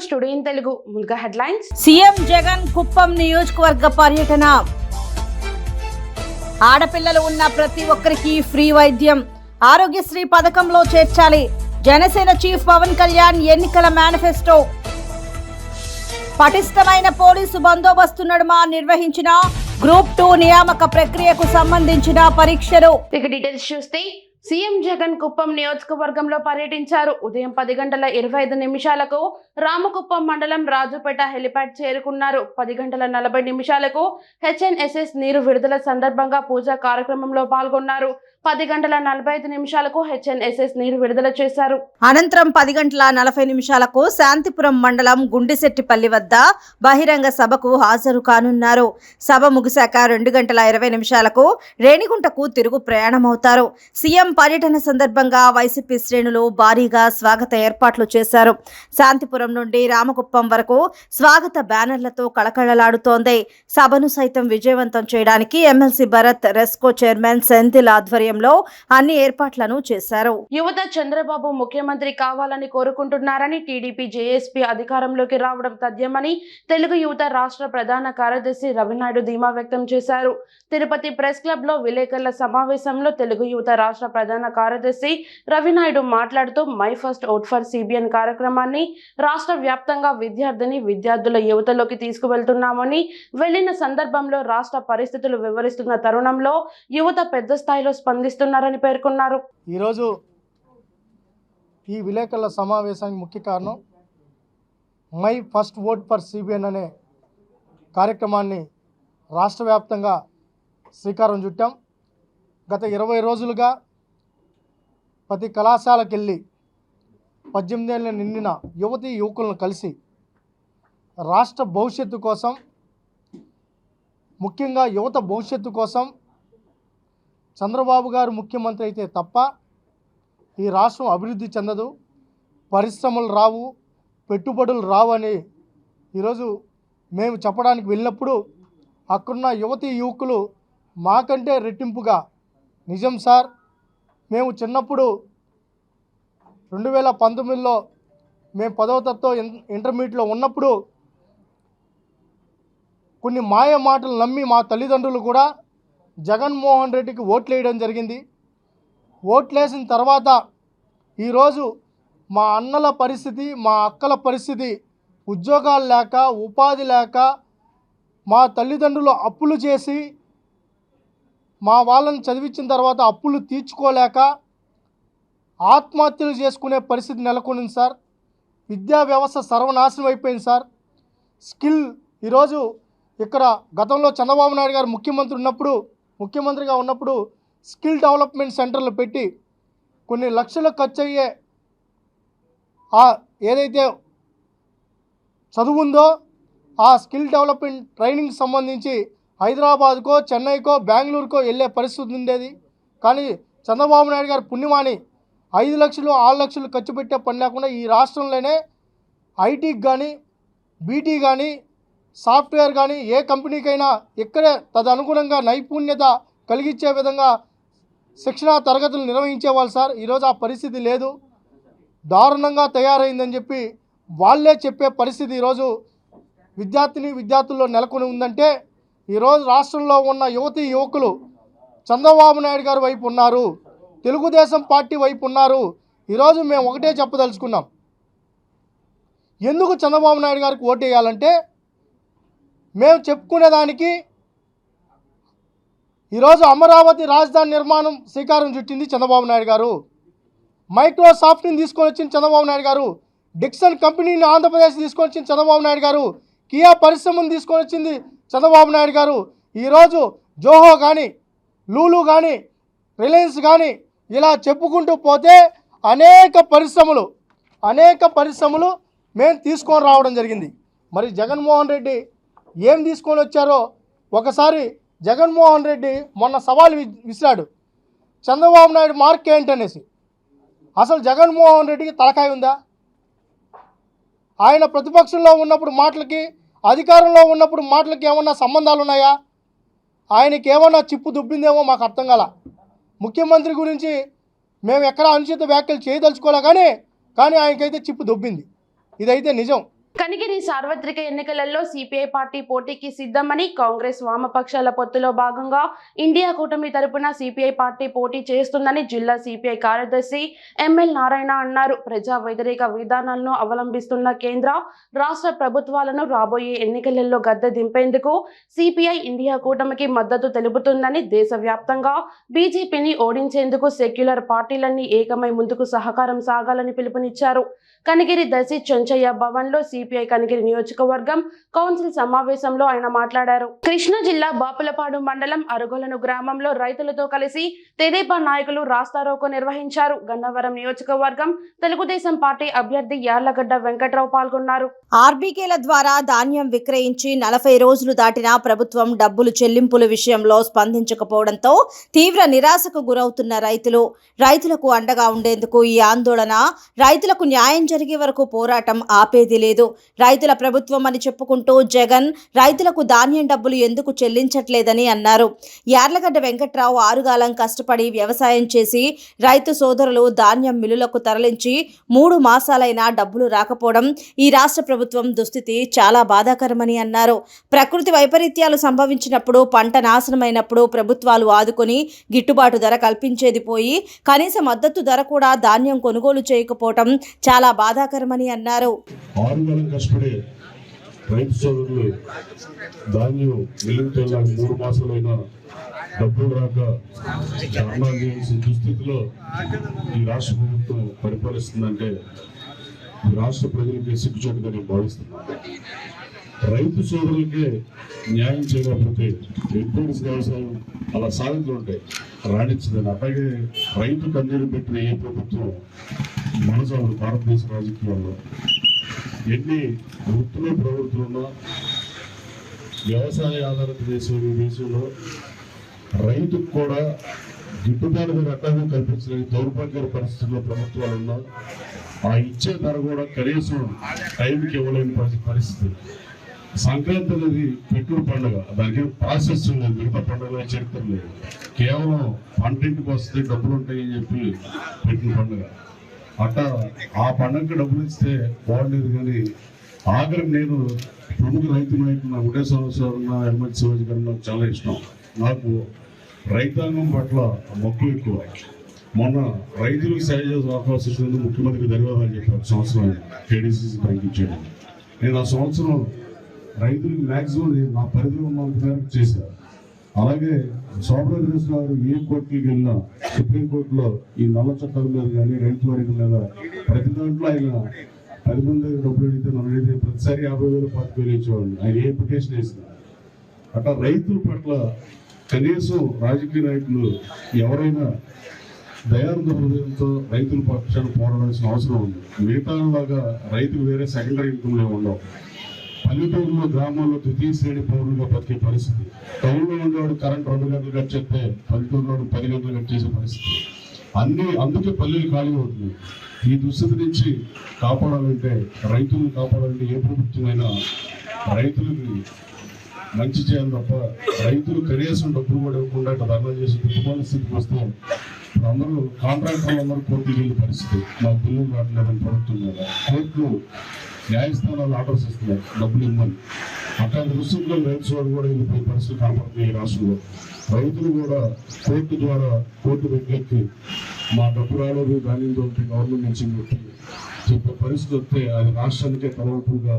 Studio in Telugu ముందుగా headlines. CM Jagan Kuppam నియోజకవర్గ పర్యటన. ఆడపిల్లలు ఉన్న ప్రతి ఒక్కరికి ఫ్రీ వైద్యం, ఆరోగ్యశ్రీ పథకంలో చేర్చాలి. జనసేన చీఫ్ పవన్ కళ్యాణ్ ఎన్నికల మేనిఫెస్టో. పటిష్టమైన పోలీసు బందోబస్తు నడుమ నిర్వహించిన గ్రూప్ 2 నియామక ప్రక్రియకు సంబంధించిన పరీక్షలు. ఇక డీటెయిల్స్ చూస్తే సీఎం జగన్ కుప్పం నియోజకవర్గంలో పర్యటించారు. ఉదయం 10:25 రామకుప్పం మండలం రాజుపేట హెలిప్యాడ్ చేరుకున్నారు. 10:40 హెచ్ఎన్ఎస్ఎస్ నీరు విడుదల సందర్భంగా పూజా కార్యక్రమంలో పాల్గొన్నారు. 10:45 హెచ్ఎన్ఎస్ఎస్ నీరు విడుదల చేశారు. అనంతరం 10:40 శాంతిపురం మండలం గుండిశెట్టిపల్లి వద్ద బహిరంగ సభకు హాజరు కానున్నారు. సభ ముగిశాక 2:20 రేణిగుంటకు తిరుగు ప్రయాణమవుతారు. సీఎం పర్యటన సందర్భంగా వైసీపీ శ్రేణులు భారీగా స్వాగత ఏర్పాట్లు చేశారు. శాంతిపురం నుండి రామకుప్పం వరకు స్వాగత బ్యానర్లతో కళకళలాడుతోంది. సభను సైతం విజయవంతం చేయడానికి ఎమ్మెల్సీ భరత్, రెస్కో చైర్మన్ సెంథిల్ ఆధ్వర్యంలో అన్ని ఏర్పాట్లను చేశారు. యువత చంద్రబాబు ముఖ్యమంత్రి కావాలని కోరుకుంటున్నారని, టీడీపీ జేఎస్పీ అధికారంలోకి రావడం తథ్యమని తెలుగు యువత రాష్ట్ర ప్రధాన కార్యదర్శి రవినాయుడు ధీమా వ్యక్తం చేశారు. తిరుపతి ప్రెస్ క్లబ్ లో విలేకరుల సమావేశంలో తెలుగు యువత రాష్ట్ర ప్రధాన కార్యదర్శి రవినాయుడు మాట్లాడుతూ my first vote for CBN కార్యక్రమాన్ని రాష్ట్ర వ్యాప్తంగా విద్యార్థుల యువతలోకి తీసుకువెళ్తున్నామని, వెళ్లిన సందర్భంలో రాష్ట్ర పరిస్థితులు వివరిస్తున్న తరుణంలో యువత పెద్ద స్థాయిలో స్పందిస్తున్నారని పేర్కొన్నారు. ఈరోజు ఈ విలేకరుల సమావేశానికి ముఖ్య కారణం my first vote for CBN అనే కార్యక్రమాన్ని రాష్ట్ర వ్యాప్తంగా శ్రీకారం చుట్టాం. గత 20 రోజులుగా ప్రతి కళాశాలకు వెళ్ళి 18 ఏళ్ళ నిండిన యువతీ యువకులను కలిసి రాష్ట్ర భవిష్యత్తు కోసం, ముఖ్యంగా యువత భవిష్యత్తు కోసం చంద్రబాబు గారు ముఖ్యమంత్రి అయితే తప్ప ఈ రాష్ట్రం అభివృద్ధి చెందదు, పరిశ్రమలు రావు, పెట్టుబడులు రావు అని ఈరోజు మేము చెప్పడానికి వెళ్ళినప్పుడు అక్కడున్న యువతీ యువకులు మాకంటే రెట్టింపుగా నిజం సార్, మేము చిన్నప్పుడు 2019లో మేము 10వ తరగతి ఇంటర్మీడియట్లో ఉన్నప్పుడు కొన్ని మాయ మాటలు నమ్మి మా తల్లిదండ్రులు కూడా జగన్మోహన్ రెడ్డికి ఓట్లు వేయడం జరిగింది. ఓట్లేసిన తర్వాత ఈరోజు మా అన్నల పరిస్థితి, మా అక్కల పరిస్థితి, ఉద్యోగాలు లేక, ఉపాధి లేక, మా తల్లిదండ్రులు అప్పులు చేసి మా వాళ్ళని చదివించిన తర్వాత అప్పులు తీర్చుకోలేక ఆత్మహత్యలు చేసుకునే పరిస్థితి నెలకొనింది సార్. విద్యా వ్యవస్థ సర్వనాశనం అయిపోయింది సార్. స్కిల్ ఈరోజు ఇక్కడ గతంలో చంద్రబాబు నాయుడు గారు ముఖ్యమంత్రిగా ఉన్నప్పుడు స్కిల్ డెవలప్మెంట్ సెంటర్లు పెట్టి కొన్ని లక్షలు ఖర్చు అయ్యే ఏదైతే చదువు ఉందో ఆ స్కిల్ డెవలప్మెంట్ ట్రైనింగ్ సంబంధించి హైదరాబాద్కో, చెన్నైకో, బెంగళూరుకో వెళ్ళే పరిస్థితి ఉండేది. కానీ చంద్రబాబు నాయుడు గారు పుణ్యమాని 5 లక్షలు 6 లక్షలు ఖర్చు పెట్టే పని లేకుండా ఈ రాష్ట్రంలోనే ఐటీకి కానీ, బీటీ కానీ, సాఫ్ట్వేర్ కానీ ఏ కంపెనీకైనా ఇక్కడే తదనుగుణంగా నైపుణ్యత కలిగించే విధంగా శిక్షణా తరగతులు నిర్వహించేవాళ్ళు సార్. ఈరోజు ఆ పరిస్థితి లేదు, దారుణంగా తయారైందని చెప్పి వాళ్ళే చెప్పే పరిస్థితి ఈరోజు విద్యార్థుల్లో నెలకొని ఉందంటే ఈరోజు రాష్ట్రంలో ఉన్న యువతీ యువకులు చంద్రబాబు నాయుడు గారి వైపు ఉన్నారు, తెలుగుదేశం పార్టీ వైపు ఉన్నారు. ఈరోజు మేము ఒకటే చెప్పదలుచుకున్నాం, ఎందుకు చంద్రబాబు నాయుడు గారికి ఓటు వేయాలంటే మేము చెప్పుకునేదానికి ఈరోజు అమరావతి రాజధాని నిర్మాణం శ్రీకారం చుట్టింది చంద్రబాబు నాయుడు గారు, మైక్రోసాఫ్ట్ని తీసుకొని వచ్చింది చంద్రబాబు నాయుడు గారు, డిక్సన్ కంపెనీని ఆంధ్రప్రదేశ్ తీసుకొని వచ్చింది చంద్రబాబు నాయుడు గారు, కియా పరిశ్రమను తీసుకొని వచ్చింది చంద్రబాబు నాయుడు గారు. ఈరోజు జోహో కానీ, లూలు కానీ, రిలయన్స్ కానీ ఇలా చెప్పుకుంటూ పోతే అనేక పరిశ్రమలు మేము తీసుకొని రావడం జరిగింది. మరి జగన్మోహన్ రెడ్డి ఏం తీసుకొని వచ్చారో ఒకసారి జగన్మోహన్ రెడ్డి మొన్న సవాల్ విసిరాడు, చంద్రబాబు నాయుడు మార్క్ ఏంటనేసి. అసలు జగన్మోహన్ రెడ్డికి తలకాయ ఉందా? ఆయన ప్రతిపక్షంలో ఉన్నప్పుడు మాటలకి, అధికారంలో ఉన్నప్పుడు మాటలకి ఏమన్నా సంబంధాలు ఉన్నాయా? ఆయనకి ఏమన్నా చిప్పు దుబ్బిందేమో మాకు అర్థం కాల. ముఖ్యమంత్రి గురించి మేము ఎక్కడా అనుచిత వ్యాఖ్యలు చేయదలుచుకోలే, కానీ ఆయనకైతే చిప్పు దుబ్బింది, ఇదైతే నిజం. కనిగిరి సార్వత్రిక ఎన్నికలలో సిపిఐ పార్టీ పోటీకి సిద్ధమని కాంగ్రెస్ వామపక్షాల పొత్తులో భాగంగా ఇండియా కూటమి తరపున సిపిఐ పార్టీ పోటీ చేస్తుందని జిల్లా సిపిఐ కార్యదర్శి ఎంఎల్ నారాయణ అన్నారు. ప్రజా వ్యతిరేక విధానాలను అవలంబిస్తున్న కేంద్ర రాష్ట్ర ప్రభుత్వాలను రాబోయే ఎన్నికలలో గద్దె దింపేందుకు సిపిఐ ఇండియా కూటమికి మద్దతు తెలుపుతుందని, దేశవ్యాప్తంగా బీజేపీని ఓడించేందుకు సెక్యులర్ పార్టీలన్నీ ఏకమై ముందుకు సహకారం సాగాలని పిలుపునిచ్చారు. కనిగిరి దర్శి చెంచయ్య భవన్ లో సిపిఐ కనిగిరి నియోజకవర్గం కౌన్సిల్ సమావేశంలో ఆయన మాట్లాడారు. కృష్ణా జిల్లా బాపులపాడు మండలం అరుగొలను గ్రామంలో రైతులతో కలిసి తెదేపా నాయకులు రాస్తారోకో నిర్వహించారు. గన్నవరం నియోజకవర్గం తెలుగుదేశం పార్టీ అభ్యర్థి యార్లగడ్డ వెంకట్రావు పాల్గొన్నారు. ఆర్బీకేల ద్వారా ధాన్యం విక్రయించి 40 రోజులు దాటినా ప్రభుత్వం డబ్బులు చెల్లింపుల విషయంలో స్పందించకపోవడంతో తీవ్ర నిరాశకు గురవుతున్న రైతులకు అండగా ఉండేందుకు ఈ ఆందోళన. రైతులకు న్యాయం జరిగే వరకు పోరాటం ఆపేది లేదు. రైతుల ప్రభుత్వం అని చెప్పుకుంటూ జగన్ రైతులకు ధాన్యం డబ్బులు ఎందుకు చెల్లించట్లేదని అన్నారు. యార్లగడ్డ వెంకట్రావు ఆరుగాలం కష్టపడి వ్యవసాయం చేసి రైతు సోదరులు ధాన్యం మిల్లులకు తరలించి 3 మాసాలైనా డబ్బులు రాకపోవడం ఈ రాష్ట్ర ప్రభుత్వం దుస్థితి చాలా బాధాకరమని అన్నారు. ప్రకృతి వైపరీత్యాలు సంభవించినప్పుడు, పంట నాశనమైనప్పుడు ప్రభుత్వాలు ఆదుకొని గిట్టుబాటు ధర కల్పించేది పోయి కనీస మద్దతు ధర కూడా ధాన్యం కొనుగోలు చేయకపోవడం చాలా బాధాకరమని అన్నారు. ఆరుగాలం కష్టపడే రైతు సోదరులు ధాన్యం మిల్లుకు 3 మాసాలైనా డబ్బులు రాక ధర్నా చేయాల్సిన దుస్థితిలో ఈ రాష్ట్ర ప్రభుత్వం పరిపాలిస్తుందంటే ఈ రాష్ట్ర ప్రజలకి సిగ్గుచేటుగా నేను భావిస్తున్నాను. రైతు సోదరులకే న్యాయం చేయకపోతే ఎంపీడీసీ వ్యవసాయం అలా సాగుతూ ఉంటాయి, రాణించదని. అలాగే రైతు కన్నీరు పెట్టిన ఏ ప్రభుత్వం మనసాలు భారతదేశ రాజకీయాల్లో ఎన్ని వృత్తులు ప్రవృత్తులున్నా వ్యవసాయ ఆధారిత దేశంలో రైతుకు కూడా గిట్టుబాటు ధర అట్లాగే కల్పించలేని దౌర్భాగ్య పరిస్థితుల్లో ప్రభుత్వాలు ఉన్నా ఆ ఇచ్చే ధర కూడా కనీసం టైంకి ఇవ్వలేని పరిస్థితి. సంక్రాంతి అనేది పెట్టుడు పండుగ, దానికి ప్రాసెస్ లేదు, మిగతా పండుగ చరిత్ర లేదు. కేవలం పంటింటికి వస్తే డబ్బులు ఉంటాయని చెప్పి పెట్టిన పండుగ. అట్టా ఆ పండుగకి డబ్బులు ఇస్తే బాగుండేది. కానీ ఆఖరికి నేను ప్రముఖ రైతు నాయకుడు నా ఒకటే సంవత్సరం ఎల్మతి శివాజీ గారు నాకు చాలా ఇష్టం. నాకు రైతాంగం పట్ల మక్కువ ఎక్కువ. మొన్న రైతులకు సేవ చేసే అవకాశం ఇచ్చినందుకు ముఖ్యమంత్రికి ధన్యవాదాలు చెప్పారు. సంవత్సరం కేడీసీసీ బ్యాంక్ ఇచ్చాడు. నేను ఆ సంవత్సరం రైతులకు మ్యాక్సిమం నా పరిధిలో ఉన్నంత మేరకు చేశాను. అలాగే సోమరాజు గారు ఏ కోర్టుకి వెళ్ళినా సుప్రీంకోర్టులో ఈ నల్ల చట్టాల మీద కానీ రైతు వారికి మీద ప్రతి దాంట్లో ఆయన 10 మంది దగ్గర డబ్బులు అడిగితే నన్ను అడిగితే ప్రతిసారి 50,000 40,000 ఇచ్చేవాడిని. ఆయన ఏ పిటిషన్ వేసిన అట్లా రైతుల పట్ల కనీసం రాజకీయ నాయకులు ఎవరైనా దయార్థ హృదయంతో రైతుల పక్షాన్ని పోరాడాల్సిన అవసరం ఉంది. మిగతాలాగా రైతులు వేరే సెకండరీ ఇన్కమ్లో ఉండవు. పల్లెటూరులో గ్రామాల్లో ద్వితీయ శ్రేణి పౌరులుగా బతికే పరిస్థితి. టౌన్లో ఉండేవాడు కరెంట్ 2 గంటలు కట్ చేస్తే పల్లెటూరులో 10 గంటలు కట్ చేసే పరిస్థితి. అందుకే పల్లెలు ఖాళీ అవుతుంది. ఈ దుస్థితి నుంచి కాపాడాలంటే, రైతులను కాపాడాలంటే ఏ ప్రభుత్వమైనా రైతులకి మంచి చేయాలి తప్ప రైతులు కనీసం డబ్బులు కూడా ఇవ్వకుండా ధర్నా చేసి దిక్కుమాల స్థితికి వస్తే అందరూ కాంట్రాక్టర్లు అందరూ కోర్టుకు వెళ్ళే పరిస్థితి. మాకు బిల్లులు రావట్లేదని ప్రభుత్వం మీద కోర్టులు న్యాయస్థానాలు ఆర్డర్స్ ఇస్తున్నాయి డబ్బులు ఇవ్వమని. అట్లాంటి దుస్థితిలో రైతు సోదరులు కూడా వెళ్ళిపోయే పరిస్థితులు కనపడుతున్నాయి ఈ రాష్ట్రంలో. రైతులు కూడా కోర్టు ద్వారా కోర్టు వెట్లెక్కి మా డబ్బు రాలేదు ధాన్యం దొరికి గవర్నమెంట్ నుంచి చెప్పే పరిస్థితి వస్తే అది రాష్ట్రానికే తలవంపుగా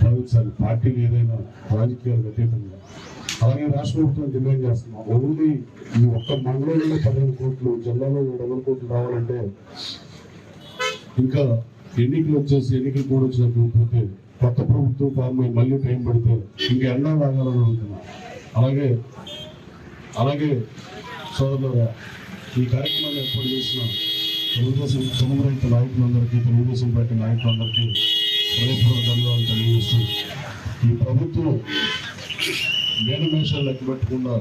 భావించాలి. పార్టీలు ఏదైనా రాజకీయాలకు అతీతంగా. అలాగే రాష్ట్ర ప్రభుత్వం డిమాండ్ చేస్తున్నాం. ఓన్లీ ఈ ఒక్క మండలంలో 15 కోట్లు, జిల్లాలో 700 కోట్లు రావాలంటే ఇంకా ఎన్నికలు వచ్చేసి ఎన్నికలు కూడా వచ్చినట్టు కొత్త ప్రభుత్వం ఫామ్ అయ్యి మళ్ళీ టైం పడితే ఇంకా ఎండా లాగాలని అడుగుతున్నా. అలాగే సోదరులారా, ఈ కార్యక్రమాన్ని ఏర్పాటు చేసిన తెలుగుదేశం రైతు నాయకులందరికీ, తెలుగుదేశం పార్టీ నాయకులందరికీ హృదయపూర్వక ధన్యవాదాలు తెలియజేస్తూ, ఈ ప్రభుత్వం మేనమేషాలు లెక్క పెట్టకుండా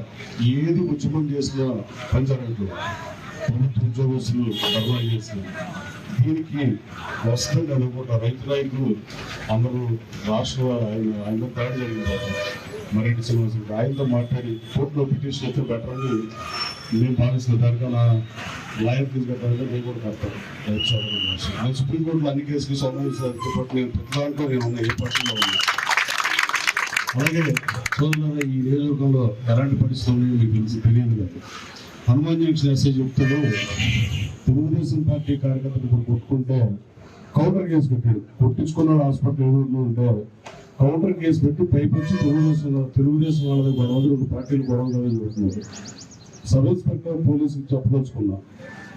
ఏది ఉద్యమం చేసినా పంచాయతీలు ప్రభుత్వ ఉద్యోగస్తులు ధర్నా చేసిన దీనికి వస్తుంది అనుకుంటా. రైతు నాయకులు అందరూ రాష్ట్ర ఆయన తయారు జరిగిన మరెడ్డి శ్రీనివాసరెడ్డి ఆయనతో మాట్లాడి కోర్టులో పిటిషన్ అయితే బెటర్ అని నేను భావిస్తున్న. దానికన్నా లాయర్ ఫీజు కట్టాలి, నేను కూడా కడతాను. నేను సుప్రీంకోర్టులో అన్ని కేసులు సంబంధించిన పాటు నేను ప్రతి దాంట్లో నేను ఉన్నా, ఏ పార్టీలో ఉన్నా. అలాగే సోదరులారా, ఈ నియోజకవర్గంలో ఎలాంటి పరిస్థితులు ఉన్నాయో మీకు తెలియదు కాదు. హనుమాన్ జంక్షన్ ఎస్ఐ చెప్తాడు, తెలుగుదేశం పార్టీ కార్యకర్తలు ఇప్పుడు కొట్టుకుంటే కౌంటర్ కేసు పెట్టాడు. కొట్టించుకున్నాడు హాస్పిటల్ ఎవరు ఉంటే కౌంటర్ కేసు పెట్టి పైపించి తెలుగుదేశం వాళ్ళది గొడవ, రెండు పార్టీలు గొడవ జరుగుతున్నారు. సబ్ ఇన్స్పెక్టర్ పోలీసుకి చెప్పదలుచుకున్నా,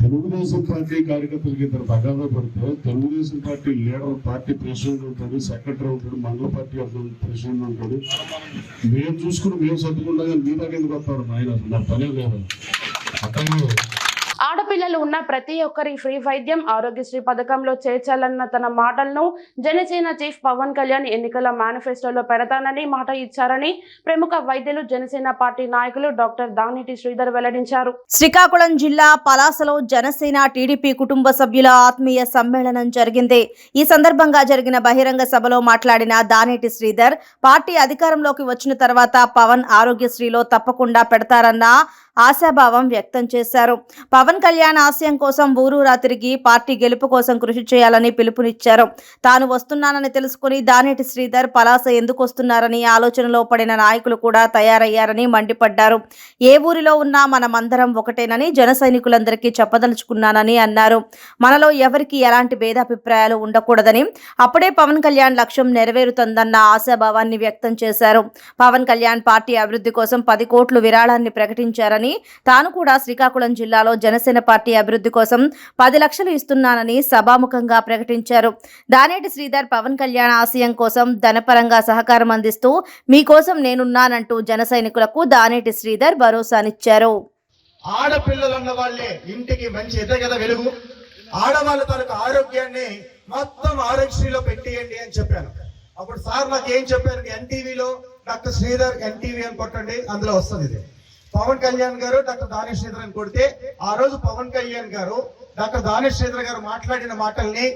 తెలుగుదేశం పార్టీ కార్యకర్తలకి ఇద్దరు తగాదా పడితే Telugu Desam party leader, party president ఉంటాడు, సెక్రటరీ ఉంటాడు, మండల పార్టీ ప్రెసిడెంట్ ఉంటాడు. మేము చూసుకుని మేము సర్దుకుంటా, కానీ మీ దాకా ఎందుకు వస్తారు ఆయన? నా పనే లేదు. అట్లాగే ఆడపిల్లలు ఉన్న ప్రతి ఒక్కరి ఫ్రీ వైద్యం ఆరోగ్యశ్రీ పథకంలో చేర్చాలన్న తన మాటలను జనసేన చీఫ్ పవన్ కళ్యాణ్ ఎన్నికల మేనిఫెస్టోలో పెడతానని మాట ఇచ్చారని ప్రముఖ వైద్యులు, జనసేన పార్టీ నాయకులు డాక్టర్ దానిటి శ్రీధర్ వెల్లడించారు. శ్రీకాకుళం జిల్లా పలాసలో జనసేన టీడీపీ కుటుంబ సభ్యుల ఆత్మీయ సమ్మేళనం జరిగింది. ఈ సందర్భంగా జరిగిన బహిరంగ సభలో మాట్లాడిన దానిటి శ్రీధర్, పార్టీ అధికారంలోకి వచ్చిన తర్వాత పవన్ ఆరోగ్యశ్రీలో తప్పకుండా పెడతారన్న ఆశాభావం వ్యక్తం చేశారు. పవన్ కళ్యాణ్ ఆశయం కోసం ఊరూరా తిరిగి పార్టీ గెలుపు కోసం కృషి చేయాలని పిలుపునిచ్చారు. తాను వస్తున్నానని తెలుసుకుని దానేటి శ్రీధర్ పలాస ఎందుకు వస్తున్నారని ఆలోచనలో పడిన నాయకులు కూడా తయారయ్యారని మండిపడ్డారు. ఏ ఊరిలో ఉన్నా మనమందరం ఒకటేనని జన సైనికులందరికీ చెప్పదలుచుకున్నానని అన్నారు. మనలో ఎవరికి ఎలాంటి భేదాభిప్రాయాలు ఉండకూడదని, అప్పుడే పవన్ కళ్యాణ్ లక్ష్యం నెరవేరుతుందన్న ఆశాభావాన్ని వ్యక్తం చేశారు. పవన్ కళ్యాణ్ పార్టీ అభివృద్ధి కోసం 10 కోట్లు విరాళాన్ని ప్రకటించారని, తాను కూడా శ్రీకాకుళం జిల్లాలో జనసేన పార్టీ అభివృద్ధి కోసం 10 లక్షలు ఇస్తున్నానని సభాముఖంగా ప్రకటించారు. దానేటి శ్రీధర్ పవన్ కళ్యాణ్ ఆశయం కోసం ధనపరంగా సహకారం అందిస్తూ మీకోసం నేనున్నానంటూ జన సైనికులకు దానేటి శ్రీధర్ భరోసానిచ్చారు. ఆడపిల్లలున్న వాళ్ళే ఇంటికి మంచి ఎదగద వెలుగు. ఆడవాళ్ళ తనకు ఆరోగ్యాన్ని మొత్తం ఆరోగ్యశ్రీలో పెట్టేయండి అని చెప్పాను. అప్పుడు సార్ నాకు ఏం చెప్పారు, ఎన్టీవీలో డాక్టర్ శ్రీధర్ ఎన్టీవీ అని కొట్టండి, అందులో వస్తుంది ఇది. పవన్ కళ్యాణ్ గారు డాక్టర్ దానేష్ శ్రీధర్ అని కొడితే ఆ రోజు పవన్ కళ్యాణ్ గారు డాక్టర్ దానేష్ శ్రీధర్ గారు మాట్లాడిన మాటల్ని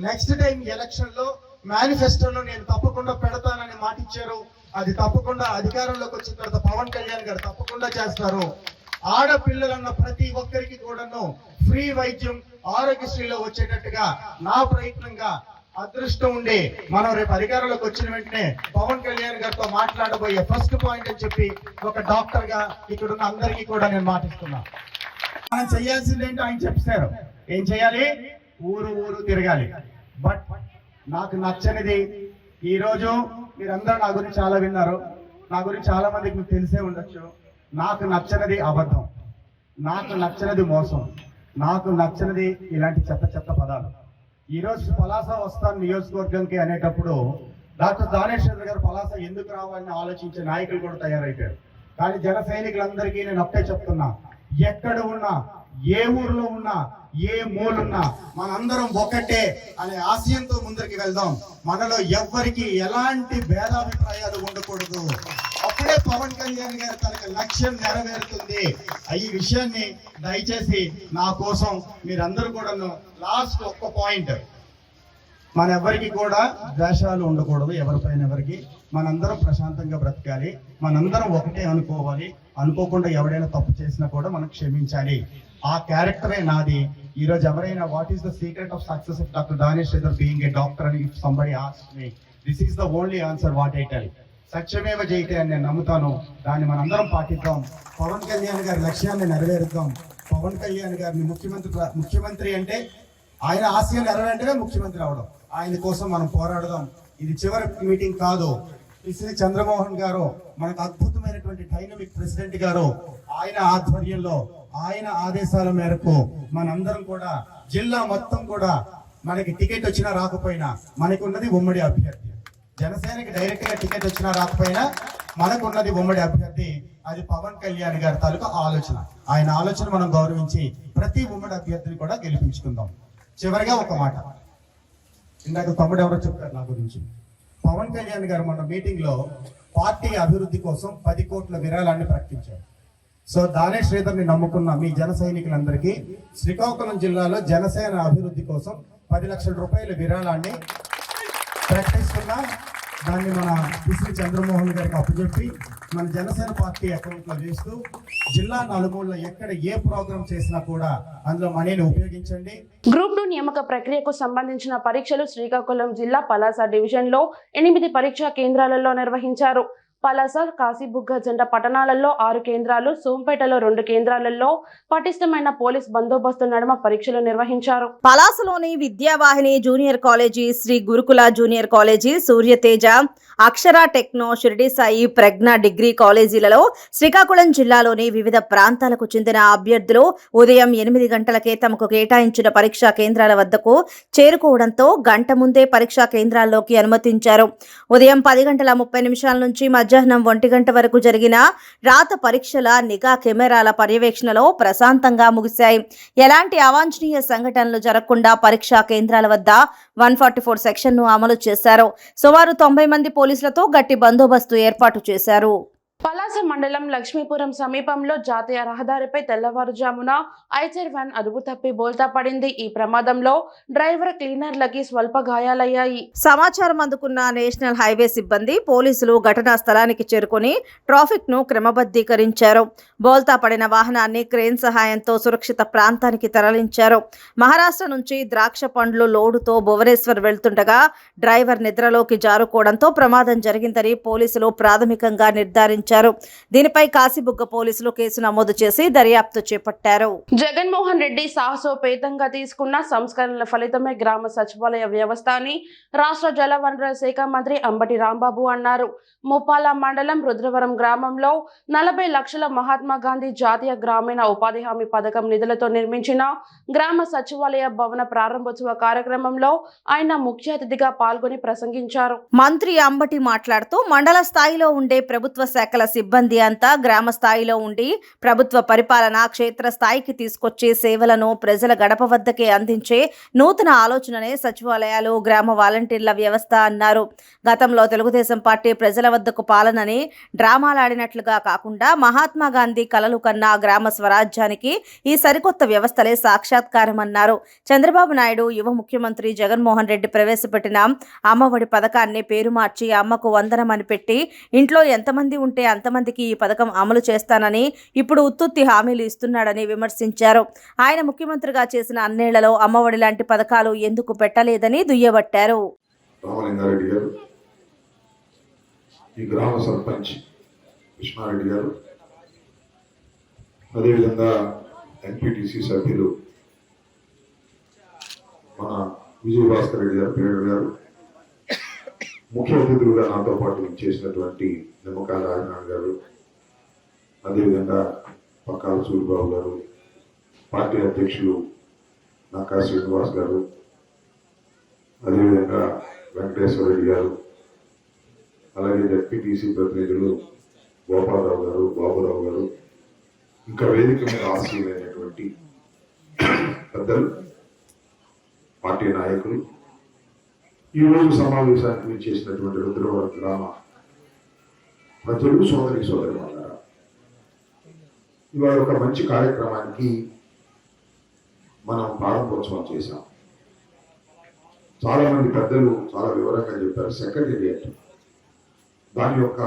నెక్స్ట్ టైం ఎలక్షన్ లో మేనిఫెస్టోలో నేను తప్పకుండా పెడతానని మాట ఇచ్చారు. అది తప్పకుండా అధికారంలోకి వచ్చిన తర్వాత పవన్ కళ్యాణ్ గారు తప్పకుండా చేస్తారు. ఆడపిల్లలన్న ప్రతి ఒక్కరికి కూడాను ఫ్రీ వైద్యం ఆరోగ్యశ్రీలో వచ్చేటట్టుగా నా ప్రయత్నంగా అదృష్టం ఉండి మనం రేపు అధికారంలోకి వచ్చిన వెంటనే పవన్ కళ్యాణ్ గారితో మాట్లాడబోయే ఫస్ట్ పాయింట్ అని చెప్పి ఒక డాక్టర్ గా ఇక్కడ ఉన్న అందరికీ కూడా నేను మాటిస్తున్నా. మనం చేయాల్సింది ఏంటో ఆయన చెప్తారు. ఏం చేయాలి? ఊరు ఊరు తిరగాలి. బట్ నాకు నచ్చనిది, ఈ రోజు మీరందరూ నా గురించి చాలా విన్నారు, నా గురించి చాలా మందికి మీకు తెలిసే ఉండొచ్చు. నాకు నచ్చనిది అబద్ధం, నాకు నచ్చనిది మోసం, నాకు నచ్చనిది ఇలాంటి చెత్త పదాలు. ఈ రోజు పలాస వస్తాను నియోజకవర్గంకి అనేటప్పుడు డాక్టర్ దానేష్ గారు పలాస ఎందుకు రావాలని ఆలోచించే నాయకులు కూడా తయారైపోయారు. కానీ జన సైనికులందరికీ నేను ఒకే చెప్తున్నా, ఎక్కడ ఉన్నా, ఏ ఊర్లో ఉన్నా, ఏ మూలున్నా మనందరం ఒకటే అనే ఆశయంతో ముందరికి వెళ్దాం. మనలో ఎవ్వరికి ఎలాంటి భేదాభిప్రాయాలు ఉండకూడదు. అప్పుడే పవన్ కళ్యాణ్ గారు తనకు లక్ష్యం నెరవేరుతుంది. ఈ విషయాన్ని దయచేసి నా కోసం మీరందరూ కూడా లాస్ట్ ఒక్క పాయింట్, మన ఎవరికి కూడా ద్వేషాలు ఉండకూడదు. ఎవరిపైన ఎవరికి, మనందరం ప్రశాంతంగా బ్రతకాలి, మనందరం ఒకటే అనుకోవాలి. అనుకోకుండా ఎవడైనా తప్పు చేసినా కూడా మనం క్షమించాలి. ఆ క్యారెక్టరే నాది. ఈ రోజు ఎవరైనా what is the secret of success of doctor Danesh Sridhar being a doctor అని if somebody asks me, this is the only answer what I tell. సత్యమేవ జయతే అని నేను నమ్ముతాను. దాన్ని మనందరం పాటిద్దాం. పవన్ కళ్యాణ్ గారి లక్ష్యాన్ని నెరవేరుద్దాం. పవన్ కళ్యాణ్ గారిని ముఖ్యమంత్రి అంటే ఆయన ఆశయం నెరవేరంటేనే ముఖ్యమంత్రి అవడం. ఆయన కోసం మనం పోరాడదాం. ఇది చివరి మీటింగ్ కాదు. శ్రీ చంద్రమోహన్ గారు మనకు అద్భుతమైనటువంటి డైనమిక్ ప్రెసిడెంట్ గారు, ఆయన ఆధ్వర్యంలో, ఆయన ఆదేశాల మేరకు మనందరం కూడా జిల్లా మొత్తం కూడా మనకి టికెట్ వచ్చినా రాకపోయినా మనకున్నది ఉమ్మడి అభ్యర్థి. జనసేనకి డైరెక్ట్ గా టికెట్ వచ్చినా రాకపోయినా మనకున్నది ఉమ్మడి అభ్యర్థి. అది పవన్ కళ్యాణ్ గారి తాలూకా ఆలోచన. ఆయన ఆలోచన మనం గౌరవించి ప్రతి ఉమ్మడి అభ్యర్థిని కూడా గెలిపించుకుందాం. చివరిగా ఒక మాట, ఇందాక తమ్ముడు ఎవరో చెప్పారు నా గురించి. పవన్ కళ్యాణ్ గారు మన మీటింగ్ లో పార్టీ అభివృద్ధి కోసం 10 కోట్ల విరాళాన్ని ప్రకటించారు. సో దానేష్ శ్రీధర్ని నమ్ముకున్న మీ జన సైనికులందరికీ శ్రీకాకుళం జిల్లాలో జనసేన అభివృద్ధి కోసం 10 లక్షల రూపాయల విరాళాన్ని ప్రకటిస్తున్నా. దాన్ని మన పిసి చంద్రమోహన్ గారికి అప్పచెప్పి మన జనసేన పార్టీ అకౌంట్లో వేస్తూ జిల్లా నలుమూలలో ఎక్కడ ఏ ప్రోగ్రాం చేసినా కూడా అందులో మనీని ఉపయోగించండి. గ్రూప్ 2 నియామక ప్రక్రియకు సంబంధించిన పరీక్షలు శ్రీకాకుళం జిల్లా పలాస డివిజన్లో 8 పరీక్షా కేంద్రాలలో నిర్వహించారు. పలాస, కాశీబుగ్గ జెండా పట్టణాలలో 6 కేంద్రాలు, సోంపేటలో 2 కేంద్రాలలో పటిష్టమైన పోలీస్ బందోబస్తు నడుమ పరీక్షలు నిర్వహించారు. పలాసలోని విద్యావాహిని జూనియర్ కాలేజీ, శ్రీ గురుకుల జూనియర్ కాలేజీ, సూర్యతేజ, అక్షర టెక్నో, షిరిడి సాయి, ప్రజ్ఞ డిగ్రీ కాలేజీలలో శ్రీకాకుళం జిల్లాలోని వివిధ ప్రాంతాలకు చెందిన అభ్యర్థులు ఉదయం 8 గంటలకే తమకు కేటాయించిన పరీక్షా కేంద్రాల వద్దకు చేరుకోవడంతో గంట ముందే పరీక్షా కేంద్రాల్లోకి అనుమతించారు. ఉదయం 10:30 నుంచి మధ్యాహ్నం 1 గంట వరకు జరిగిన రాత పరీక్షల నిఘా కెమెరాల పర్యవేక్షణలో ప్రశాంతంగా ముగిశాయి. ఎలాంటి అవాంఛనీయ సంఘటనలు జరగకుండా పరీక్షా కేంద్రాల వద్ద 144 సెక్షన్ను అమలు చేశారు. సుమారు 90 మంది పోలీసులతో గట్టి బందోబస్తు ఏర్పాటు చేశారు. పలాస మండలం లక్ష్మీపురం సమీపంలో జాతీయ రహదారిపై తెల్లవారుజామున ఐచర్ వ్యాన్ అదుపు తప్పి బోల్తా పడింది. ఈ ప్రమాదంలో డ్రైవర్, క్లీనర్లకి స్వల్ప గాయాలయ్యాయి. సమాచారం అందుకున్న నేషనల్ హైవే సిబ్బంది, పోలీసులు ఘటనా స్థలానికి చేరుకుని ట్రాఫిక్ ను క్రమబద్ధీకరించారు. బోల్తా పడిన వాహనాన్ని క్రేన్ సహాయంతో సురక్షిత ప్రాంతానికి తరలించారు. మహారాష్ట్ర నుంచి ద్రాక్ష పండ్లు లోడుతో భువనేశ్వర్ వెళ్తుండగా డ్రైవర్ నిద్రలోకి జారుకోవడంతో ప్రమాదం జరిగిందని పోలీసులు ప్రాథమికంగా నిర్ధారించారు. దీనిపై కాశీబుగ్గ పోలీసులు కేసు నమోదు చేసి దర్యాప్తు చేపట్టారు. జగన్మోహన్ రెడ్డి సాహసోపేతంగా తీసుకున్న సంస్కరణల ఫలితమే గ్రామ సచివాలయ వ్యవస్థ అని రాష్ట్ర జలవనరుల శాఖ మంత్రి అంబటి రాంబాబు అన్నారు. ముప్పాల మండలం రుద్రవరం గ్రామంలో 40 లక్షల మహాత్మా గాంధీ జాతీయ గ్రామీణ ఉపాధి హామీ పథకం నిధులతో నిర్మించిన గ్రామ సచివాలయ భవన ప్రారంభోత్సవ కార్యక్రమంలో ఆయన ముఖ్య అతిథిగా పాల్గొని ప్రసంగించారు. మంత్రి అంబటి మాట్లాడుతూ మండల స్థాయిలో ఉండే ప్రభుత్వ శాఖల సిబ్బంది అంతా గ్రామ స్థాయిలో ఉండి ప్రభుత్వ పరిపాలన క్షేత్ర స్థాయికి తీసుకొచ్చే సేవలను ప్రజల గడప వద్దకే అందించే నూతన ఆలోచననే సచివాలయాలు, గ్రామ వాలంటీర్ల వ్యవస్థ అన్నారు. గతంలో తెలుగుదేశం పార్టీ ప్రజల వద్దకు పాలనని డ్రామాలాడినట్లుగా కాకుండా మహాత్మా గాంధీ కలలు కన్నా గ్రామ స్వరాజ్యానికి ఈ సరికొత్త వ్యవస్థలే సాక్షాత్కారమన్నారు. చంద్రబాబు నాయుడు యువ ముఖ్యమంత్రి జగన్మోహన్ రెడ్డి ప్రవేశపెట్టిన అమ్మఒడి పథకాన్ని పేరు మార్చి అమ్మకు వందనం అని పెట్టి ఇంట్లో ఎంతమంది ఉంటే అంతమందికి ఈ పథకం అమలు చేస్తానని ఇప్పుడు ఉత్తుత్తి హామీలు ఇస్తున్నాడని విమర్శించారు. ఆయన ముఖ్యమంత్రిగా చేసిన అన్నేళ్లలో అమ్మఒడి లాంటి పథకాలు ఎందుకు పెట్టలేదని దుయ్యబట్టారు. రామలింగారెడ్డి గారు, ఈ గ్రామ సర్పంచ్ కృష్ణారెడ్డి గారు, అదేవిధంగా ఎంపీటీసీ సభ్యులు మన విజయభాస్కర్ రెడ్డి గారు, పేరు గారు, ముఖ్య అతిథులుగా నాతో పాటు చేసినటువంటి నిమ్మకాయల రాజనాథ్ గారు, అదేవిధంగా పక్కాల సూరిబాబు గారు, పార్టీ అధ్యక్షులు నాకా శ్రీనివాస్ గారు, అదేవిధంగా వెంకటేశ్వర రెడ్డి గారు, అలాగే జెడ్పీటీసీ ప్రతినిధులు గోపాలరావు గారు, బాబురావు గారు, ఇంకా వేదిక మీద ఆశీలైనటువంటి పెద్దలు, పార్టీ నాయకులు, ఈరోజు సమావేశానికి చేసినటువంటి రుద్రవరం గ్రామ ప్రజలు, సోదరి వాళ్ళ ఇవాళ ఒక మంచి కార్యక్రమానికి మనం ప్రారంభోత్సవం చేశాం. చాలా మంది పెద్దలు చాలా వివరంగా చెప్పారు. సెక్రటేరియట్ దాని యొక్క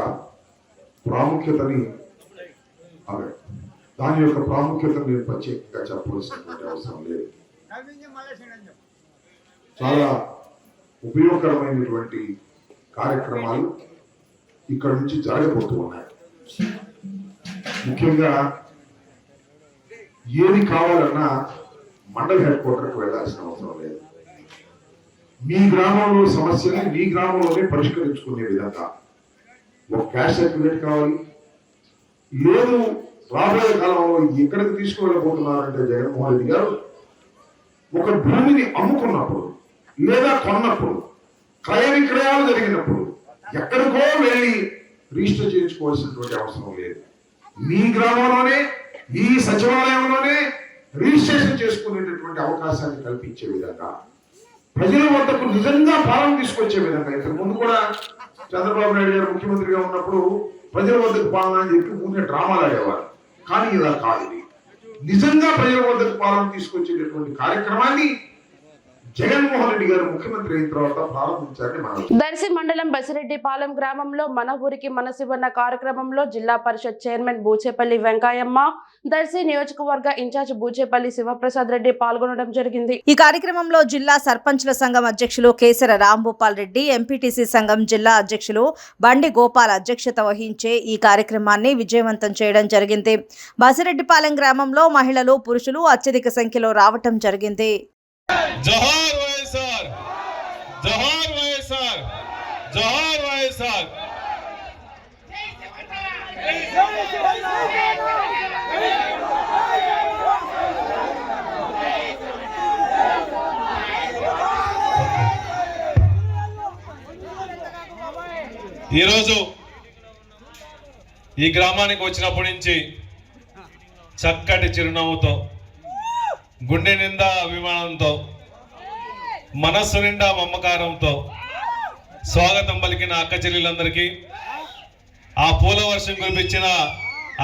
ప్రాముఖ్యతని నేను ప్రత్యేకంగా చెప్పవలసినటువంటి అవసరం లేదు. చాలా ఉపయోగకరమైనటువంటి కార్యక్రమాలు ఇక్కడ నుంచి జరగబోతూ ఉన్నాయి. ముఖ్యంగా ఏది కావాలన్నా మండల హెడ్ క్వార్టర్కి వెళ్లాల్సిన అవసరం లేదు. మీ గ్రామంలో సమస్యని మీ గ్రామంలోనే పరిష్కరించుకునే విధంగా ఒక క్యాష్ సర్టిఫికేట్ కావాలి. లేదు రాబోయే కాలంలో ఎక్కడికి తీసుకువెళ్ళబోతున్నారంటే జగన్మోహన్ రెడ్డి గారు ఒక భూమిని అమ్ముకున్నప్పుడు లేదా కొన్నప్పుడు క్రయ విక్రయాలు జరిగినప్పుడు ఎక్కడికో వెళ్ళి రిజిస్టర్ చేయించుకోవాల్సినటువంటి అవసరం లేదు. మీ గ్రామంలోనే ఈ సచివాలయంలోనే రిజిస్ట్రేషన్ చేసుకునేటటువంటి అవకాశాన్ని కల్పించే విధంగా, ప్రజల వద్దకు నిజంగా పాలన తీసుకొచ్చే విధంగా. ఇంతకు ముందు కూడా చంద్రబాబు నాయుడు గారు ముఖ్యమంత్రిగా ఉన్నప్పుడు ప్రజల వద్దకు పాలన అని చెప్పి ఊరికే డ్రామాలు ఆడేవారు. కానీ ఇలా కాదు, నిజంగా ప్రజల వద్దకు పాలన తీసుకొచ్చేటటువంటి కార్యక్రమాన్ని జగన్మోహన్ రెడ్డి గారు ముఖ్యమంత్రి అయిన తర్వాత ప్రారంభించారని మనం దర్శి మండలం బసిరెడ్డిపాలెం గ్రామంలో మన ఊరికి మనసివన్న కార్యక్రమంలో జిల్లా పరిషత్ చైర్మన్ బూచేపల్లి వెంకయ్యమ్మ, దర్శి నియోజకవర్గ ఇన్ఛార్జ్ బూచేపల్లి శివప్రసాద్ రెడ్డి పాల్గొనడం జరిగింది. ఈ కార్యక్రమంలో జిల్లా సర్పంచ్ల సంఘం అధ్యక్షులు కేసర రాంభూపాల్ రెడ్డి, ఎంపీటీసీ సంఘం జిల్లా అధ్యక్షులు బండి గోపాల్ అధ్యక్షత వహించే ఈ కార్యక్రమాన్ని విజయవంతం చేయడం జరిగింది. బసిరెడ్డిపాలెం గ్రామంలో మహిళలు, పురుషులు అత్యధిక సంఖ్యలో రావటం జరిగింది. జోహార్ వైఎస్ఆర్, జోహార్ వైఎస్ఆర్, జోహార్ వైఎస్ఆర్. ఈరోజు ఈ గ్రామానికి వచ్చినప్పటి నుంచి చక్కటి చిరునవ్వుతో, గుండె నిండా అభిమానంతో, మనస్సు నిండా మమకారంతో స్వాగతం పలికిన అక్క చెల్లెలందరికీ, ఆ పూల వర్షం కురిపించిన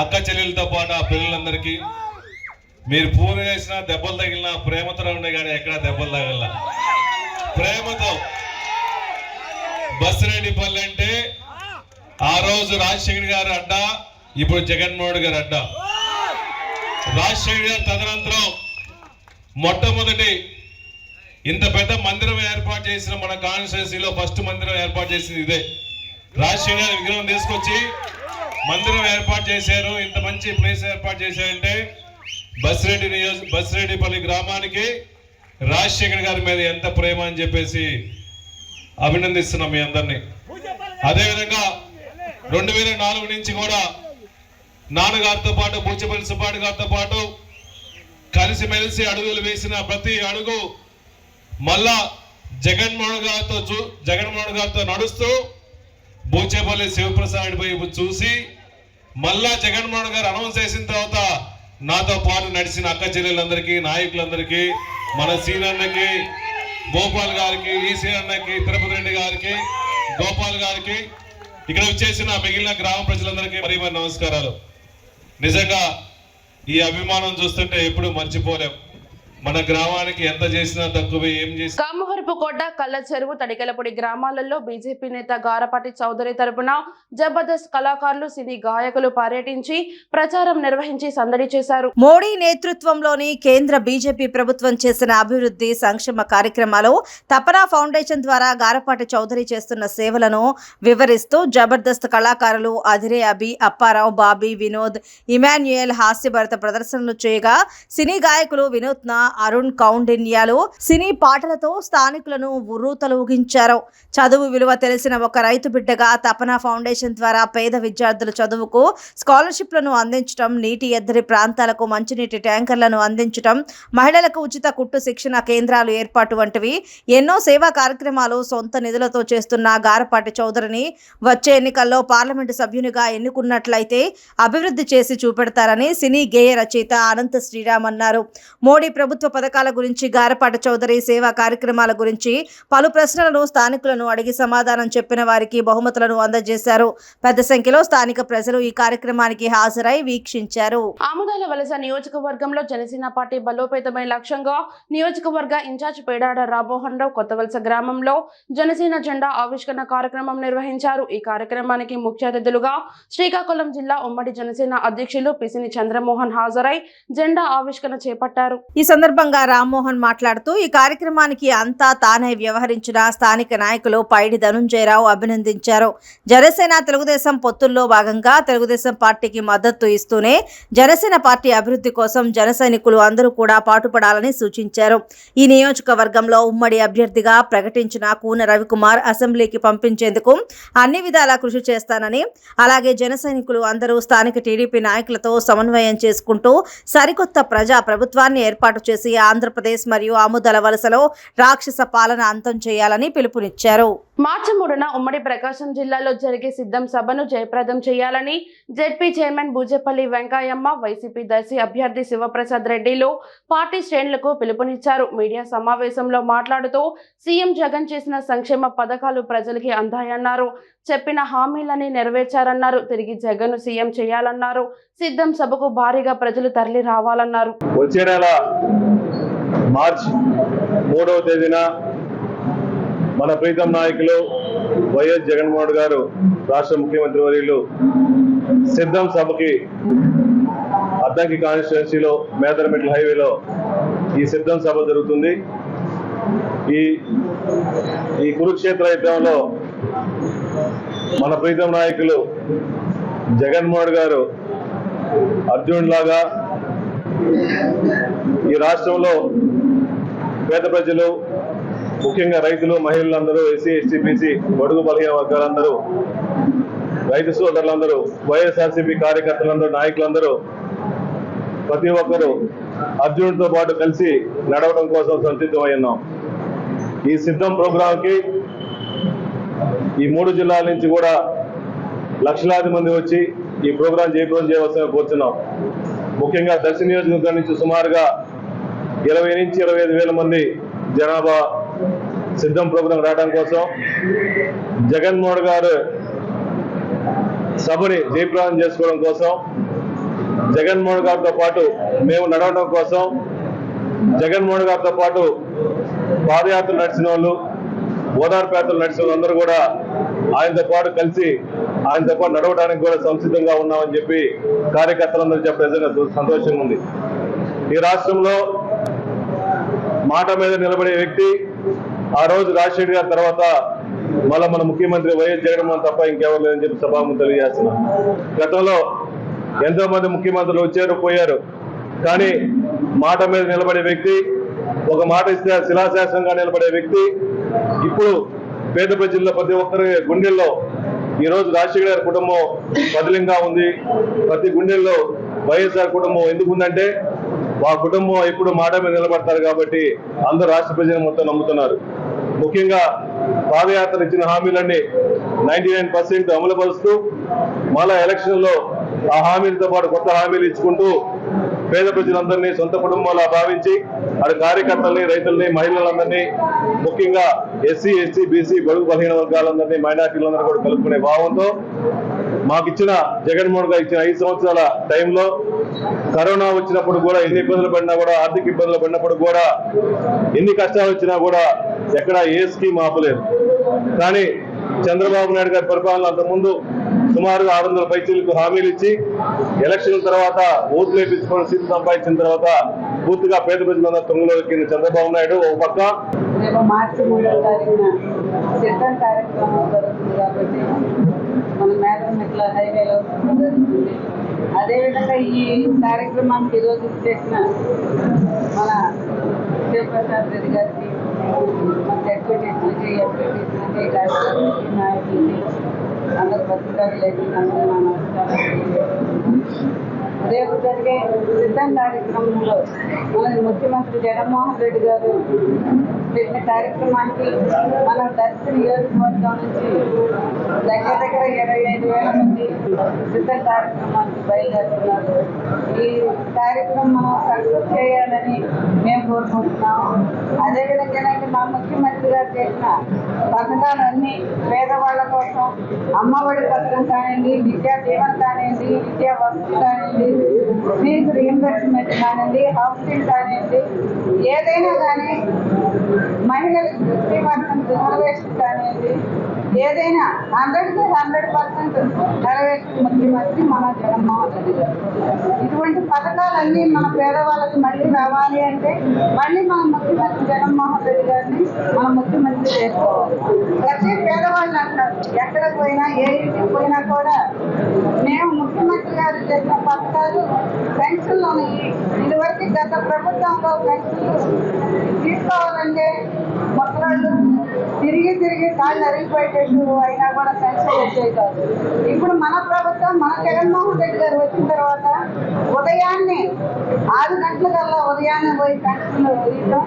అక్క చెల్లెలతో పాటు ఆ పిల్లలందరికీ, మీరు పూలు వేసినా దెబ్బలు తగిలినా ప్రేమతో ఉండే కానీ ఎక్కడా దెబ్బలు తగల ప్రేమతో. బసిరెడ్డిపల్లి అంటే ఆ రోజు రాజశేఖర్ గారు అడ్డ, ఇప్పుడు జగన్మోహన్ గారు అడ్డ. రాజశేఖర్ గారు తదనంతరం మొట్టమొదటి ఇంత పెద్ద మందిరం ఏర్పాటు చేసిన మన కాన్స్టిట్యున్సీలో ఫస్ట్ మందిరం ఏర్పాటు చేసింది ఇదే. రాజశేఖర్ గారి విగ్రహం తీసుకొచ్చి మందిరం ఏర్పాటు చేశారు. ఇంత మంచి ప్లేస్ ఏర్పాటు చేశారంటే బసిరెడ్డిపల్లి గ్రామానికి రాజశేఖర్ గారి మీద ఎంత ప్రేమ అని చెప్పేసి అభినందిస్తున్నాం మీ అందరినీ. అదేవిధంగా 2004 నుంచి కూడా నాన్నగారితో పాటు బూచేపల్లి సుబ్బారెడ్డి గారితో పాటు కలిసిమెలిసి అడుగులు వేసిన ప్రతి అడుగు మళ్ళా జగన్మోహన్ గారితో నడుస్తూ బూచేపల్లి శివప్రసాద్ వైపు చూసి మళ్ళా జగన్మోహన్ గారు అనౌన్స్ చేసిన తర్వాత నాతో పాటు నడిచిన అక్క చెల్లెలందరికీ, నాయకులందరికీ, మన సీనన్నకి, గోపాల్ గారికి, ఈసీ అన్నకి, తిరుపతి రెడ్డి గారికి, గోపాల్ గారికి, ఇక్కడ వచ్చేసిన మిగిలిన గ్రామ ప్రజలందరికీ మరీ నమస్కారాలు. నిజంగా ఈ అభిమానం చూస్తుంటే ఎప్పుడు మర్చిపోలేం. మన గ్రామానికి ఎంత చేసినా తక్కువే. ఏం చేసినా కామవరపుకోట, కళ్ళ చెరువు, తడికెలపొడి గ్రామాలలో బీజేపీ నేత గారపాటి చౌదరి తరపున జబర్దస్త్ కళాకారులు, సినీ గాయకులు పర్యటించి ప్రచారం నిర్వహించి సందడి చేశారు. మోడీ నేతృత్వంలోని కేంద్ర బీజేపీ ప్రభుత్వం చేసిన అభివృద్ధి సంక్షేమ కార్యక్రమాలు తపనా ఫౌండేషన్ ద్వారా గారపాటి చౌదరి చేస్తున్న సేవలను వివరిస్తూ జబర్దస్త్ కళాకారులు అధిరే అభి, అప్పారావు, బాబీ, వినోద్, ఇమాన్యుయల్ హాస్యభరిత ప్రదర్శనలు చేయగా సినీ గాయకులు వినూత్న, అరుణ్ కౌండిన్యాలు సినీ పాటలతో స్థానికులను ఉర్రూతలూగించారు. చదువు విలువ తెలిసిన ఒక రైతు బిడ్డగా తపనా ఫౌండేషన్ ద్వారా పేద విద్యార్థుల చదువుకు స్కాలర్షిప్లను అందించడం, నీటి ఎద్దరి ప్రాంతాలకు మంచినీటి ట్యాంకర్లను అందించడం, మహిళలకు ఉచిత కుట్టు శిక్షణ కేంద్రాలు ఏర్పాటు వంటివి ఎన్నో సేవా కార్యక్రమాలు సొంత నిధులతో చేస్తున్న గారపాటి చౌదరిని వచ్చే ఎన్నికల్లో పార్లమెంటు సభ్యునిగా ఎన్నుకున్నట్లయితే అభివృద్ధి చేసి చూపెడతారని సినీ గేయ రచయిత అనంత శ్రీరామ్ అన్నారు. మోడీ ప్రభుత్వ పథకాల గురించి, గారపాటి చౌదరి సేవా కార్యక్రమాల గురించి పలు ప్రశ్నలను స్థానికులను అడిగి సమాధానం చెప్పిన వారికి బహుమతులను అందజేశారు. పెద్ద సంఖ్యలో స్థానిక ప్రజలు ఈ కార్యక్రమానికి హాజరై వీక్షించారు. ఆముదాల వలస నియోజకవర్గంలో జనసేన పార్టీ బలోపేతమైన లక్ష్యంగా నియోజకవర్గ ఇన్ఛార్జ్ పేడాడ రామ్మోహన్ రావు కొత్త వలస గ్రామంలో జనసేన జెండా ఆవిష్కరణ కార్యక్రమం నిర్వహించారు. ఈ కార్యక్రమానికి ముఖ్య అతిథులుగా శ్రీకాకుళం జిల్లా ఉమ్మడి జనసేన అధ్యక్షులు పిసిని చంద్రమోహన్ హాజరై జెండా ఆవిష్కరణ చేపట్టారు. ఈ సందర్భంగా రామ్మోహన్ మాట్లాడుతూ ఈ కార్యక్రమానికి అంతా తానే వ్యవహరించిన స్థానిక నాయకులు పైడి ధనుంజయరావు అభినందించారు. జనసేన తెలుగుదేశం పొత్తుల్లో భాగంగా తెలుగుదేశం పార్టీకి మద్దతు ఇస్తూనే జనసేన పార్టీ అభివృద్ధి కోసం జన సైనికులు అందరూ కూడా పాటుపడాలని సూచించారు. ఈ నియోజకవర్గంలో ఉమ్మడి అభ్యర్థిగా ప్రకటించిన కూన రవికుమార్ అసెంబ్లీకి పంపించేందుకు అన్ని విధాలా కృషి చేస్తానని, అలాగే జన సైనికులు అందరూ స్థానిక టీడీపీ నాయకులతో సమన్వయం చేసుకుంటూ సరికొత్త ప్రజా ప్రభుత్వాన్ని ఏర్పాటు చేసి ఆంధ్రప్రదేశ్ మరియు ఆముదాల వలసలో రాక్షస పాలన అంతం చేయాలని పిలుపునిచ్చారు. మార్చి 3న ఉమ్మడి ప్రకాశం జిల్లాలో జరిగే సిద్ధం సభను జయప్రదం చేయాలని జెడ్పీ చైర్మన్ బూచేపల్లి వెంకయ్యమ్మ, వైసీపీ దర్శి అభ్యర్థి శివప్రసాద్ రెడ్డిలు పార్టీ శ్రేణులకు పిలుపునిచ్చారు. మీడియా సమావేశంలో మాట్లాడుతూ సీఎం జగన్ చేసిన సంక్షేమ పథకాలు ప్రజలకి అందాయన్నారు. చెప్పిన హామీలని నెరవేర్చారన్నారు. తిరిగి జగన్ సీఎం చేయాలన్నారు. సిద్ధం సభకు భారీగా ప్రజలు తరలి రావాలన్నారు. వచ్చే నెల మార్చి 3వ తేదీన మన ప్రీతం నాయకులు వైఎస్ జగన్మోహన్ గారు రాష్ట్ర ముఖ్యమంత్రి వర్యులు సిద్ధం సభకి అద్దంకి కాన్స్టిట్యున్సీలో మేదరమెట్ల హైవేలో ఈ సిద్ధం సభ జరుగుతుంది. ఈ కురుక్షేత్ర యుద్ధంలో మన ప్రీతం నాయకులు జగన్మోహన్ గారు అర్జునుడిలాగా ఈ రాష్ట్రంలో పేద ప్రజలు, ముఖ్యంగా రైతులు, మహిళలందరూ, ఎస్సీ, ఎస్టీ, బీసీ, బడుగు బలహీన వర్గాలందరూ, రైతు సోదరులందరూ, వైఎస్ఆర్సీపీ కార్యకర్తలందరూ, నాయకులందరూ ప్రతి ఒక్కరూ అర్జునుడితో పాటు కలిసి నడవడం కోసం సంసిద్ధమై ఉన్నాం. ఈ సిద్ధం ప్రోగ్రాంకి ఈ 3 జిల్లాల నుంచి కూడా లక్షలాది మంది వచ్చి ఈ ప్రోగ్రాం జయప్రదం చేయవలసిన కోరుతున్నాం. ముఖ్యంగా దర్శి నియోజకవర్గం నుంచి సుమారుగా 20 నుంచి 25 వేల మంది జనాభా సిద్ధం ప్రోగ్రాం రావడం కోసం, జగన్మోహన్ గారు సభని జయప్రదం చేసుకోవడం కోసం, జగన్మోహన్ గారితో పాటు మేము నడవడం కోసం, జగన్మోహన్ గారితో పాటు పాదయాత్ర నడిచిన వాళ్ళు, ఓదార్పు యాత్రలు నడిచిన వాళ్ళందరూ కూడా ఆయనతో పాటు కలిసి ఆయనతో పాటు నడవడానికి కూడా సంసిద్ధంగా ఉన్నామని చెప్పి కార్యకర్తలందరూ చెప్పేందుకు సంతోషంగా ఉంది. ఈ రాష్ట్రంలో మాట మీద నిలబడే వ్యక్తి ఆ రోజు రాజశేఖర్ గారి తర్వాత మళ్ళీ మన ముఖ్యమంత్రి వైఎస్ జగన్మోహన్ తప్ప ఇంకెవరు లేదని చెప్పి సభాముఖం తెలియజేస్తున్నాం. గతంలో ఎంతో మంది ముఖ్యమంత్రులు వచ్చారు, పోయారు, కానీ మాట మీద నిలబడే వ్యక్తి, ఒక మాట ఇస్తే శిలాశాసనంగా నిలబడే వ్యక్తి ఇప్పుడు పేద ప్రజల్లో ప్రతి ఒక్కరి గుండెల్లో ఈ రోజు రాజశేఖర్ గారి కుటుంబం బదిలంగా ఉంది. ప్రతి గుండెల్లో వైఎస్ఆర్ కుటుంబం ఎందుకు ఉందంటే ఆ కుటుంబం ఎప్పుడు మాట మీద నిలబడతారు కాబట్టి అందరూ రాష్ట్ర ప్రజలు మొత్తం నమ్ముతున్నారు. ముఖ్యంగా పాదయాత్ర ఇచ్చిన హామీలన్నీ 99% అమలుపరుస్తూ మళ్ళా ఎలక్షన్లో ఆ హామీలతో పాటు కొత్త హామీలు ఇచ్చుకుంటూ పేద ప్రజలందరినీ సొంత కుటుంబాలా భావించి అటు కార్యకర్తల్ని, రైతుల్ని, మహిళలందరినీ, ముఖ్యంగా ఎస్సీ, ఎస్టీ, బీసీ, బడుగు బలహీన వర్గాలందరినీ, మైనార్టీలందరూ కూడా కలుపుకునే భావంతో మాకు ఇచ్చిన జగన్మోహన్ గారు ఇచ్చిన 5 సంవత్సరాల టైంలో కరోనా వచ్చినప్పుడు కూడా ఎన్ని ఇబ్బందులు పడినా కూడా, ఆర్థిక ఇబ్బందులు పడినప్పుడు కూడా, ఎన్ని కష్టాలు వచ్చినా కూడా ఎక్కడ ఏ స్కీమ్ ఆపలేదు. కానీ చంద్రబాబు నాయుడు గారి పరిపాలన అంతకుముందు సుమారుగా 600 పైచీలకు హామీలు ఇచ్చి ఎలక్షన్ తర్వాత ఓట్లు వేయించుకొని సీట్లు సంపాదించిన తర్వాత పూర్తిగా పేద ప్రజలందరూ తొంగలో ఎక్కిన చంద్రబాబు నాయుడు ఒక పక్క రేపు మార్చి 3వ తారీఖున సిద్ధం కార్యక్రమం జరుగుతుంది కాబట్టి మన మేదరమెట్ల హైవేలో జరుగుతుంది. అదేవిధంగా ఈ కార్యక్రమానికి ఈరోజు చేసిన మన శివప్రసాద్ రెడ్డి గారికి, మన జడ్పీటీసీలకి, ఎంపీటీసీలకి, కార్యకర్తలకి, నాయకులకి, అందరు పత్రికా విలేకరులందరూ నా నమస్కారాలు. రేపు జరిగే సిద్ధం కార్యక్రమంలో మన ముఖ్యమంత్రి జగన్మోహన్ రెడ్డి గారు పెట్టిన కార్యక్రమానికి మన దర్శి నియోజకవర్గం నుంచి దగ్గర 25,000 మంది సిద్ధం కార్యక్రమానికి బయలుదేరుతున్నారు. ఈ కార్యక్రమం మనం సక్సెస్ చేయాలని మేము కోరుకుంటున్నాము. అదేవిధంగా మా ముఖ్యమంత్రి గారు చేసిన పథకాలన్నీ పేదవాళ్ళ కోసం, అమ్మఒడి పథకం కానివ్వండి, విద్యా దీవెన కానివ్వండి, విద్యా వసతి కానివ్వండి, ఫీజు రీయింబర్స్మెంట్ కానివ్వండి, హౌసింగ్ కానివ్వండి, ఏదైనా కానీ మహిళలకు 50% రిజర్వేషన్ కానివ్వండి, ఏదైనా 100% నెరవేర్చిన ముఖ్యమంత్రి మన జగన్మోహన్ రెడ్డి గారు. ఇటువంటి పథకాలన్నీ మన పేదవాళ్ళకి మళ్ళీ రావాలి అంటే మళ్ళీ మన ముఖ్యమంత్రి జగన్మోహన్ రెడ్డి గారిని మన ముఖ్యమంత్రి చేసుకోవాలి. ప్రతి పేదవాళ్ళు అంటారు, ఎక్కడికి పోయినా, ఏ ఇంటికి పోయినా కూడా మేము ముఖ్యమంత్రి గారు చేసిన పథకాలు పెన్షన్లు ఉన్నాయి. ఇదివరకు గత ప్రభుత్వంలో పెన్షన్లు తీసుకోవాలంటే మొక్కలు తిరిగి కాళ్ళు అరిగిపోయేటట్టు అయినా కూడా పెన్షన్ వచ్చేది కాదు. ఇప్పుడు మన ప్రభుత్వం, మన జగన్మోహన్ రెడ్డి గారు వచ్చిన తర్వాత ఉదయాన్నే 6 గంటలకల్లా ఉదయాన్నే పోయి పెన్షన్లు వేయడం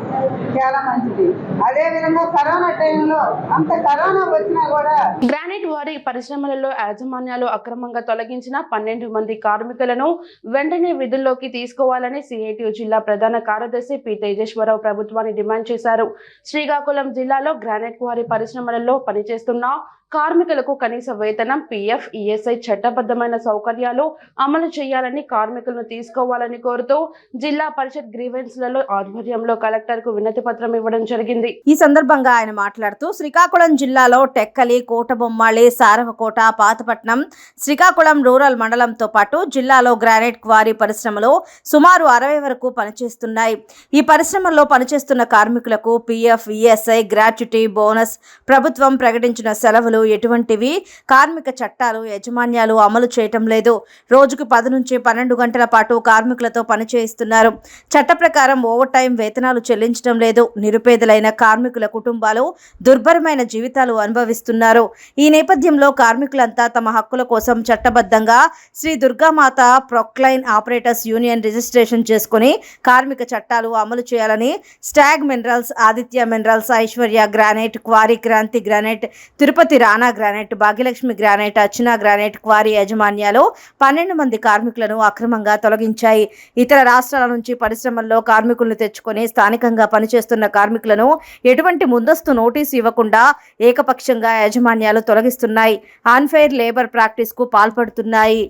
చాలా మంచిది. అదే విధంగా కరోనా టైంలో అంత కరోనా వచ్చినా కూడా గ్రానైట్ వారి పరిశ్రమలలో యాజమాన్యాలు అక్రమంగా తొలగించిన 12 మంది కార్మికులను వెంటనే విధుల్లోకి తీసుకోవాలని సిఐటియు జిల్లా ప్రధాన కార్యదర్శి పి తేజేశ్వరరావు ప్రభుత్వాన్ని డిమాండ్ చేశారు. శ్రీకాకుళం జిల్లాలో గ్రానైట్ వారి పరిశ్రమలలో పనిచేస్తున్న కార్మికులకు కనీస వేతనం, పిఎఫ్, ఈఎస్ఐ చట్టబద్ధమైన సౌకర్యాలు అమలు చేయాలని, కార్మికులను తీసుకోవాలని కోరుతూ జిల్లా పరిషత్ గ్రీవెన్స్లలో ఆధ్వర్యంలో కలెక్టర్కు వినతి పత్రం ఇవ్వడం జరిగింది. ఈ సందర్భంగా ఆయన మాట్లాడుతూ శ్రీకాకుళం జిల్లాలో టెక్కలి, కోటబొమ్మాళి, సారవకోట, పాతపట్నం, శ్రీకాకుళం రూరల్ మండలంతో పాటు జిల్లాలో గ్రానైట్ క్వారీ పరిశ్రమలో సుమారు 60 వరకు పనిచేస్తున్నాయి. ఈ పరిశ్రమల్లో పనిచేస్తున్న కార్మికులకు పిఎఫ్, ఈఎస్ఐ, గ్రాట్యుటీ, బోనస్, ప్రభుత్వం ప్రకటించిన సెలవులు ఎటువంటివి కార్మిక చట్టాలు యాజమాన్యాలు అమలు చేయటం లేదు. రోజుకు 10 నుంచి 12 గంటల పాటు కార్మికులతో పనిచేయిస్తున్నారు. చట్ట ప్రకారం ఓవర్ టైం వేతనాలు చెల్లించడం లేదు. నిరుపేదలైన కార్మికుల కుటుంబాలు దుర్భరమైన జీవితాలు అనుభవిస్తున్నారు. ఈ నేపథ్యంలో కార్మికులంతా తమ హక్కుల కోసం చట్టబద్ధంగా Shri Durgamata Poclain operators union registration చేసుకుని కార్మిక చట్టాలు అమలు చేయాలని Stag minerals, Aditya minerals, Aishwarya granite quarry, Kranti granite, Tirupati Rana granite, Bhagyalakshmi granite, Archana granite quarry యాజమాన్యాలు 12 మంది కార్మికులను అక్రమంగా తొలగించాయి. ఇతర రాష్ట్రాల నుంచి పరిశ్రమల్లో కార్మికులను తెచ్చుకొని స్థానికంగా పనిచేస్తున్న కార్మికులను ఎటువంటి ముందస్తు నోటీసు ఇవ్వకుండా ఏకపక్షంగా యాజమాన్యాలు తొలగిస్తున్నాయి. అన్ఫెయిర్ లేబర్ ప్రాక్టీస్ కు పాల్పడుతున్నాయి.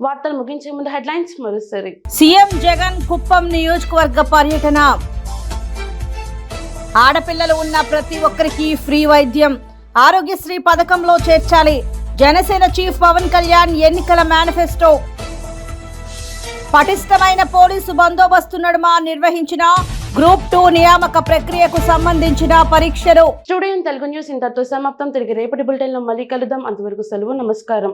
వార్తలు ముగించే ముందు హెడ్లైన్స్ మరోసారి. సీఎం జగన్ కుప్పం నియోజకవర్గ పర్యటన. ఆడపిల్లలు ఉన్న ప్రతి ఒక్కరికి ఫ్రీ వైద్యం, ఆరోగ్యశ్రీ పథకంలో చేర్చాలి. జనసేన చీఫ్ పవన్ కళ్యాణ్ ఎన్నికల మేనిఫెస్టో. పటిష్టమైన పోలీసు బందోబస్తు నడుమ నిర్వహించిన గ్రూప్ 2 నియామక ప్రక్రియకు సంబంధించిన పరీక్షలు. స్టూడియో తెలుగు న్యూస్ ఇంతతో సమాప్తం. తిరిగి రేపటి బులెటిన్ లో మళ్ళీ కలుద్దాం. అంతవరకు సెలవు. నమస్కారం.